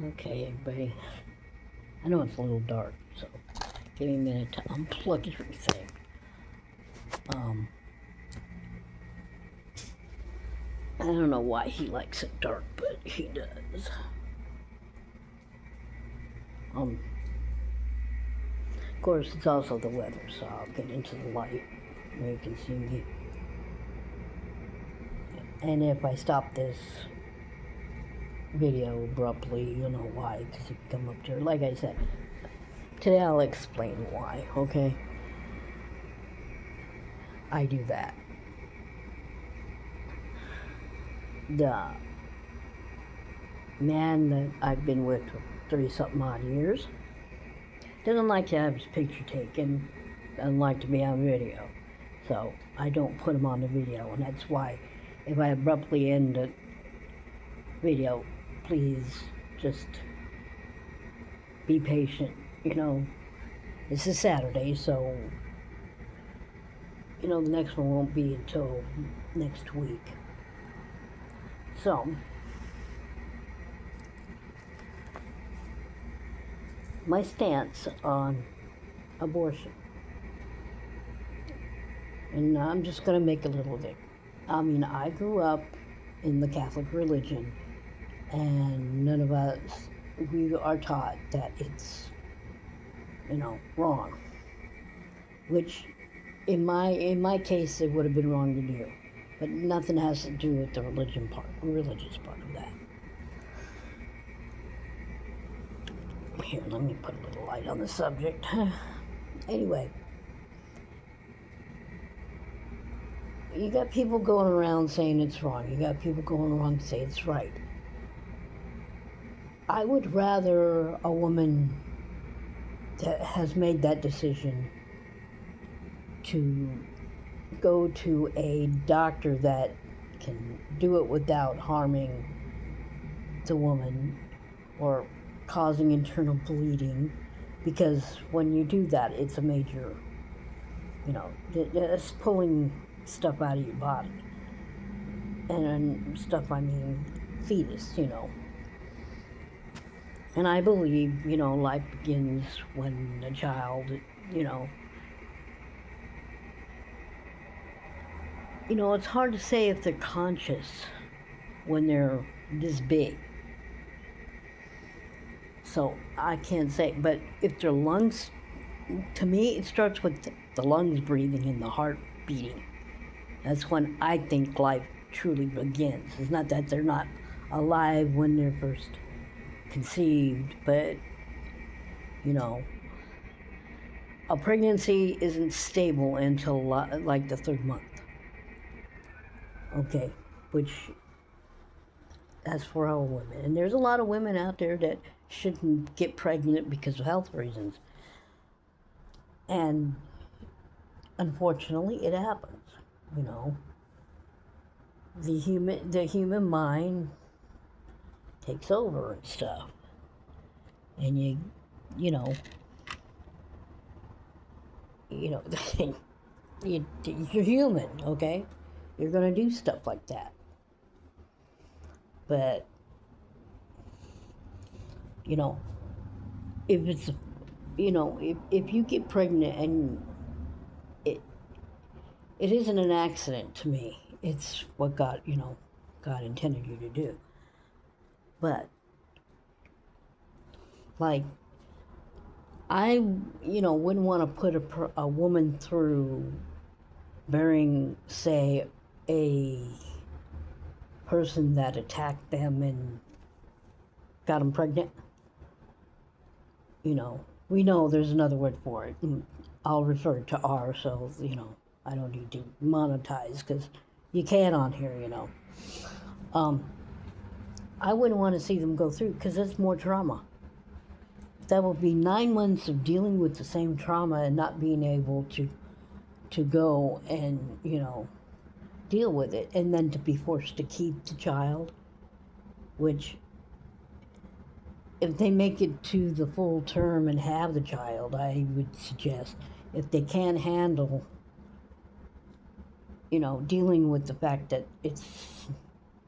Okay, everybody. I know it's a little dark, so give me a minute to unplug everything. Um, I don't know why he likes it dark, but he does. Of course, it's also the weather, so I'll get into the light where you can see me. And if I stop this video abruptly, you'll know why, because you can come up to it. Like I said, today I'll explain why, okay? I do that. The man that I've been with for 30-something odd years doesn't like to have his picture taken, doesn't like to be on video. So I don't put him on the video, and that's why if I abruptly end the video, please just be patient. This is Saturday, so the next one won't be until next week. So my stance on abortion, and I'm just going to make a little bit. I grew up in the Catholic religion, and none of us, we are taught that it's, wrong. Which, in my case, it would have been wrong to do. But nothing has to do with the religious part of that. Here, let me put a little light on the subject. Anyway, you got people going around saying it's wrong. You got people going around saying it's right. I would rather a woman that has made that decision to go to a doctor that can do it without harming the woman or causing internal bleeding, because when you do that, it's a major, it's pulling stuff out of your body. And stuff, fetus, And I believe, life begins when a child, it's hard to say if they're conscious when they're this big. So I can't say, but if their lungs, to me, it starts with the lungs breathing and the heart beating. That's when I think life truly begins. It's not that they're not alive when they're first conceived, but, a pregnancy isn't stable until like the third month. Okay, which that's for all women. And there's a lot of women out there that shouldn't get pregnant because of health reasons. And unfortunately, it happens. The human mind takes over and stuff. And you're human, okay? You're gonna do stuff like that. But if it's if you get pregnant and it isn't an accident to me. It's what God intended you to do. But like, I wouldn't want to put a woman through bearing, say, a person that attacked them and got them pregnant. We know there's another word for it. I'll refer to R, so I don't need to monetize, because you can on here. I wouldn't want to see them go through, because that's more trauma. That will be 9 months of dealing with the same trauma and not being able to go and deal with it, and then to be forced to keep the child, which, if they make it to the full term and have the child, I would suggest, if they can't handle dealing with the fact that it's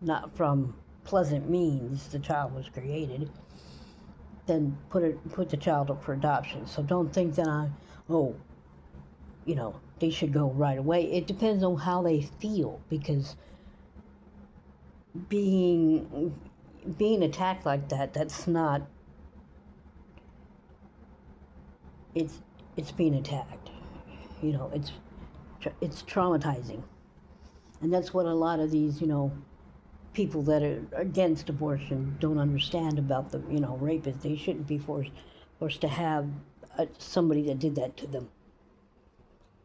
not from pleasant means the child was created, then put the child up for adoption. So don't think that oh, they should go right away. It depends on how they feel, because being attacked like that, that's not, it's being attacked. It's traumatizing. And that's what a lot of these, people that are against abortion don't understand about the, rapists. They shouldn't be forced to have somebody that did that to them.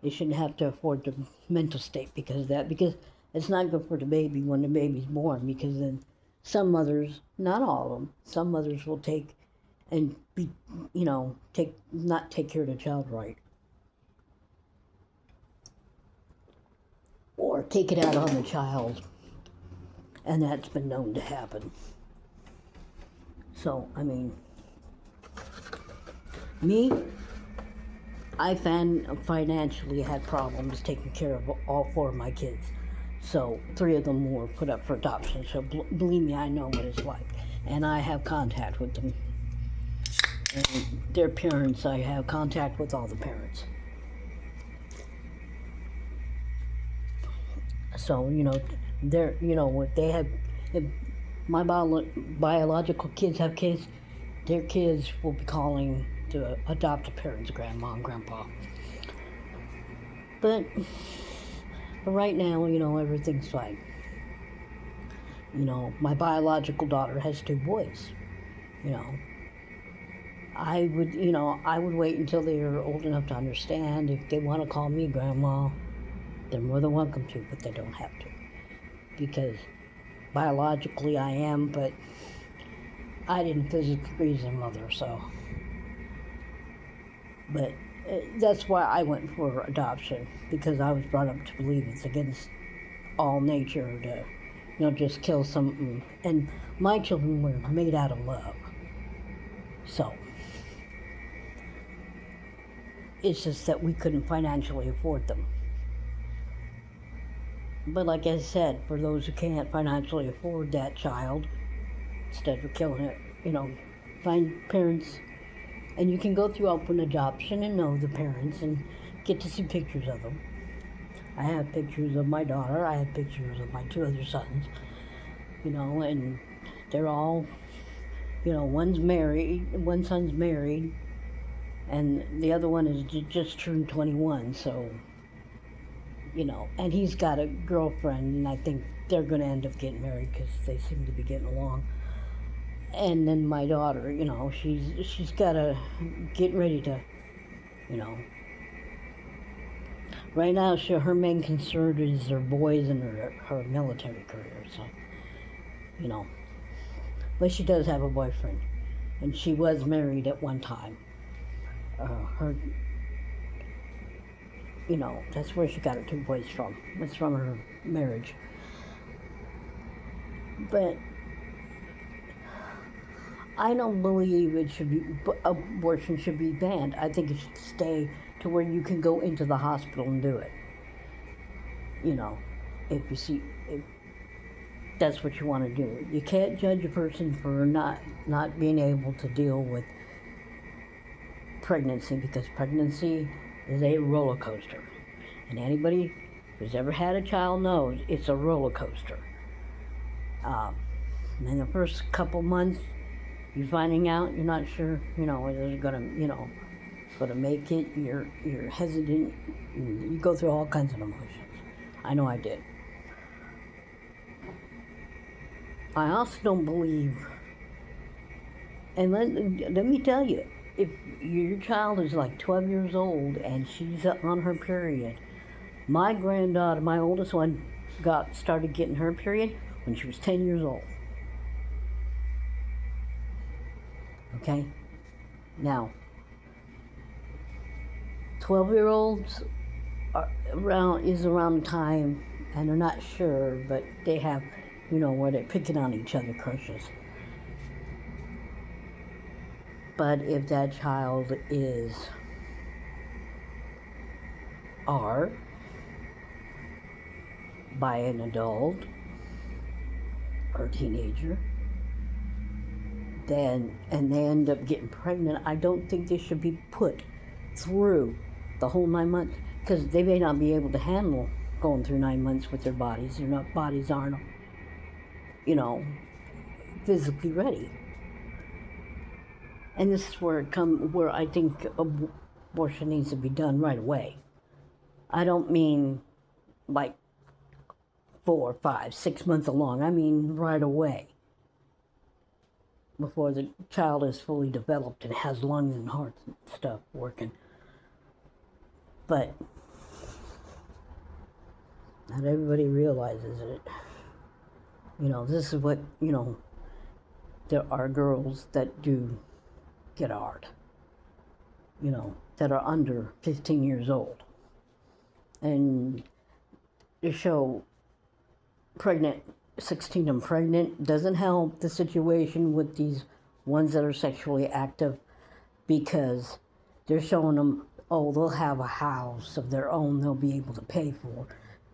They shouldn't have to afford the mental state because of that, because it's not good for the baby when the baby's born, because then some mothers, not all of them, some mothers will take and not take care of the child right. Or take it out on the child. And that's been known to happen. So, I financially had problems taking care of all 4 of my kids. So 3 of them were put up for adoption. So believe me, I know what it's like. And I have contact with them. And their parents, I have contact with all the parents. So, they're, if my biological kids have kids, their kids will be calling the adoptive parents grandma and grandpa. But right now, everything's fine. My biological daughter has 2 boys. I would wait until they are old enough to understand. If they want to call me grandma, they're more than welcome to, but they don't have to. Because biologically I am, but I didn't physically raise their mother, so. But that's why I went for adoption, because I was brought up to believe it's against all nature to, just kill something. And my children were made out of love. So. It's just that we couldn't financially afford them. But like I said, for those who can't financially afford that child, instead of killing it, find parents. And you can go through open adoption and know the parents and get to see pictures of them. I have pictures of my daughter. I have pictures of my 2 other sons. And they're all, one's married, one son's married, and the other one is just turned 21, so, and he's got a girlfriend, and I think they're going to end up getting married because they seem to be getting along. And then my daughter, she's got to get ready to, right now her main concern is her boys and her military career, so, but she does have a boyfriend, and she was married at one time. That's where she got her 2 boys from. It's from her marriage. But I don't believe abortion should be banned. I think it should stay to where you can go into the hospital and do it. If that's what you want to do. You can't judge a person for not being able to deal with pregnancy, because pregnancy is a roller coaster. And anybody who's ever had a child knows it's a roller coaster. In the first couple months, you're finding out, you're not sure, whether it's gonna make it, you're hesitant, you go through all kinds of emotions. I know I did. I also don't believe, and let me tell you, if your child is like 12 years old and she's on her period, my granddaughter, my oldest one, started getting her period when she was 10 years old. Okay? Now, 12-year-olds is around the time, and they're not sure, but they have, where they're picking on each other, crushes. But if that child is by an adult or teenager, then and they end up getting pregnant, I don't think they should be put through the whole 9 months, because they may not be able to handle going through 9 months with their bodies. Their bodies aren't, you know, physically ready. And this is where I think abortion needs to be done right away. I don't mean like 4, 5, 6 months along. I mean right away, before the child is fully developed and has lungs and heart and stuff working. But not everybody realizes it. You know, this is what, you know, there are girls that do get hard, you know, that are under 15 years old. And to show pregnant, 16 and pregnant doesn't help the situation with these ones that are sexually active, because they're showing them, oh, they'll have a house of their own they'll be able to pay for.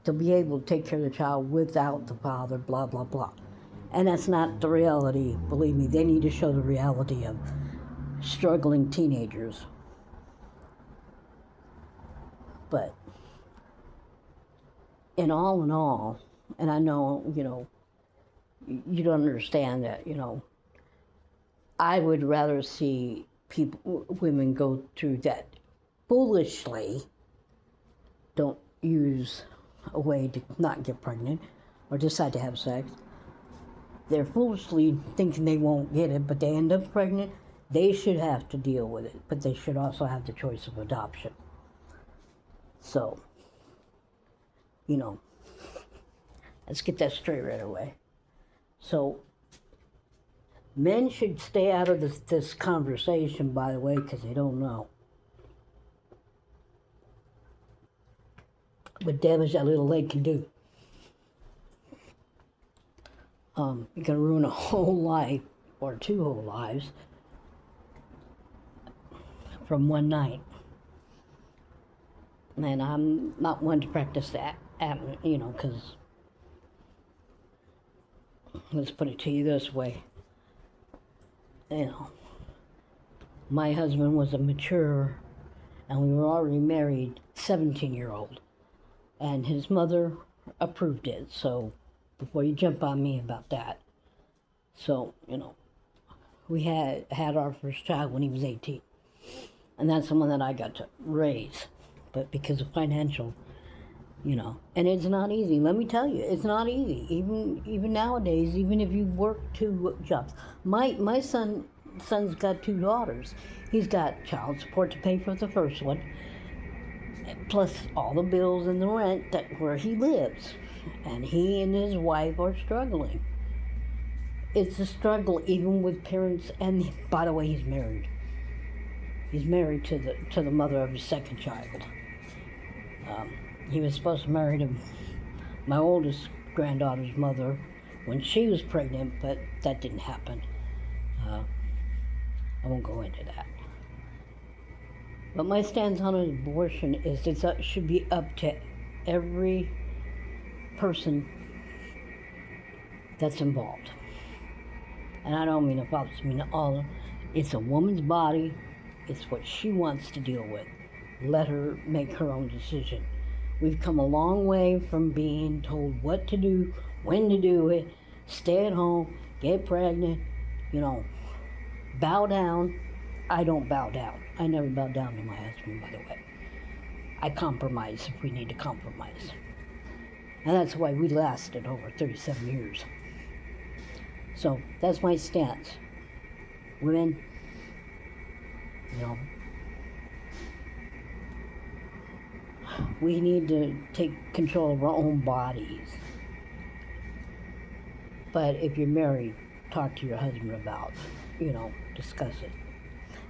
They'll be able to take care of the child without the father, blah, blah, blah. And that's not the reality. Believe me, they need to show the reality of struggling teenagers. But in all, and I know, you know, you don't understand that, you know, I would rather see women go through that foolishly, don't use a way to not get pregnant or decide to have sex. They're foolishly thinking they won't get it, but they end up pregnant. They should have to deal with it, but they should also have the choice of adoption. So, you know, let's get that straight right away. So, men should stay out of this conversation, by the way, because they don't know what damage that little leg can do. It can ruin a whole life, or 2 whole lives, from one night. And I'm not one to practice that, you know, because, let's put it to you this way. You know, my husband was a mature, and we were already married, 17-year-old. And his mother approved it, so before you jump on me about that. So, you know, we had our first child when he was 18. And that's the one that I got to raise. But because of financial, you know, and it's not easy. Let me tell you, it's not easy. Even nowadays, even if you work 2 jobs. My son's got 2 daughters. He's got child support to pay for the first one, plus all the bills and the rent where he lives. And he and his wife are struggling. It's a struggle even with parents, and by the way, he's married. He's married to the mother of his second child. He was supposed to marry to my oldest granddaughter's mother when she was pregnant, but that didn't happen. I won't go into that. But my stance on abortion is it should be up to every person that's involved. And I don't mean fathers, I mean all. It's a woman's body. It's what she wants to deal with. Let her make her own decision. We've come a long way from being told what to do, when to do it, stay at home, get pregnant, you know, bow down. I don't bow down. I never bow down to my husband, by the way. I compromise if we need to compromise. And that's why we lasted over 37 years. So that's my stance. Women, you know, we need to take control of our own bodies. But if you're married, talk to your husband about, you know, discuss it.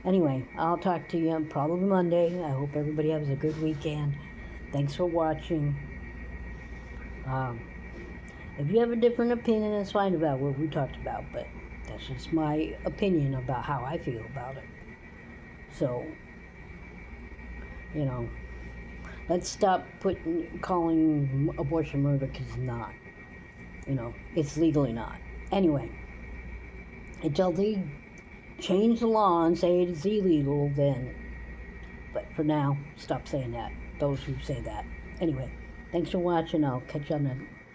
Anyway, I'll talk to you probably Monday. I hope everybody has a good weekend. Thanks for watching. If you have a different opinion, that's fine about what we talked about, but that's just my opinion about how I feel about it. So, you know, let's stop calling abortion murder, because it's not. You know, it's legally not. Anyway, until change the law and say it is illegal, then. But for now, stop saying that. Those who say that. Anyway, thanks for watching. I'll catch you on the